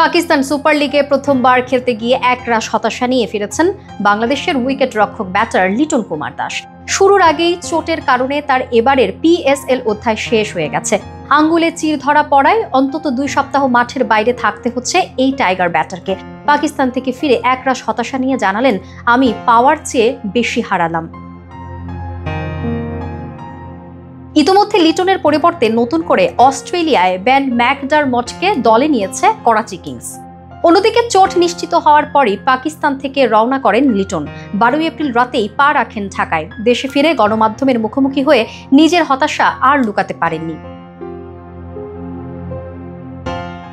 Pakistan super লিগে প্রথমবার খেলতে গিয়ে একরাশ হতাশা নিয়ে ফিরেছেন বাংলাদেশের উইকেট রক্ষক ব্যাটার লিটন কুমার দাস। শুরুর আগেই চোটের কারণে তার এবারের পিএসএল অধ্যায় শেষ হয়ে গেছে। আঙ্গুলে চির ধরা পড়ায় অন্তত 2 সপ্তাহ মাঠের বাইরে থাকতে হচ্ছে এই টাইগার ব্যাটারকে। পাকিস্তান থেকে ফিরে একরাশ হতাশা নিয়ে জানালেন, আমি পাওয়ার চেয়ে বেশি হারালাম। ইতোমধ্যে লিটনের পরিবর্তে নতুন করে অস্ট্রেলিয়ায় বেন ম্যাকডারমটকে দলে নিয়েছে করাচি কিংস। অন্যদিকে চোট নিশ্চিত হওয়ার পরই পাকিস্তান থেকে রওনা করেন লিটন। 12 এপ্রিল রাতেই পা রাখেন ঢাকায়। দেশে ফিরে গণমাধ্যমের মুখোমুখি হয়ে নিজের হতাশা আর লুকাতে পারেননি।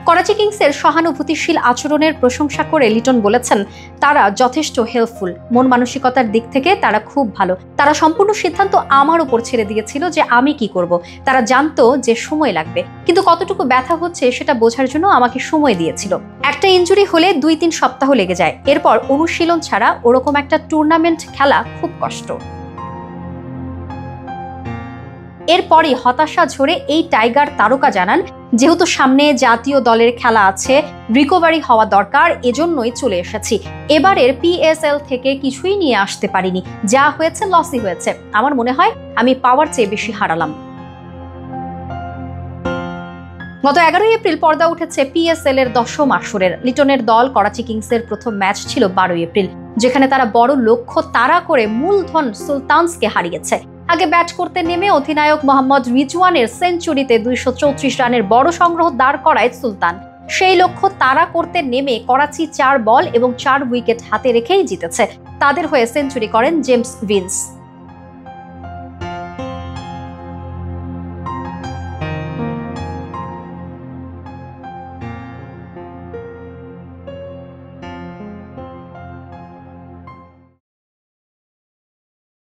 করাচি কিংসের সহানুভূতিশীল আচরণের প্রশংসা করে লিটন বলেছেন, তারা যথেষ্ট হেল্পফুল, মন মানসিকতার দিক থেকে তারা খুব ভালো। তারা সম্পূর্ণ সিদ্ধান্ত আমার উপর ছেড়ে দিয়েছিল যে আমি কি করব। তারা জানতো যে সময় লাগবে, কিন্তু কতটুকু ব্যথা হচ্ছে সেটা বোঝার জন্য আমাকে সময় দিয়েছিল। একটা ইনজুরি হলে 2-3 সপ্তাহ লেগে যায়, এরপর অনুশীলন ছাড়া ওরকম একটা টুর্নামেন্ট খেলা খুব কষ্ট। এরপরই হতাশা ঝরে এই টাইগার তারকা জানান, যেহেতু সামনে জাতীয় দলের খেলা আছে, রিকভারি হওয়া দরকার, এজন্যই চলে এসেছি। এবারের পিএসএল থেকে কিছুই নিয়ে আসতে পারিনি, যা হয়েছে লসই হয়েছে। আমার মনে হয় আমি পাওয়ার চেয়ে বেশি হারালাম। গত 11 এপ্রিল পর্দা উঠেছে পিএসএল এর 10ম আসরের। লিটনের দল করাচি কিংসের প্রথম ম্যাচ ছিল 12 এপ্রিল, যেখানে তারা বড় লক্ষ্য তাড়া করে মূলধন সুলতানসকে হারিয়েছে। আগে ব্যাট করতে নেমে অধিনায়ক মোহাম্মদ রিজওয়ানের সেঞ্চুরিতে 234 রানের বড় সংগ্রহ দাঁড় করায় সুলতান। সেই লক্ষ্য তাড়া করতে নেমে করাচি 4 বল এবং 4 উইকেট হাতে রেখেই জিতেছে। তাদের হয়ে সেঞ্চুরি করেন জেমস ভিন্স।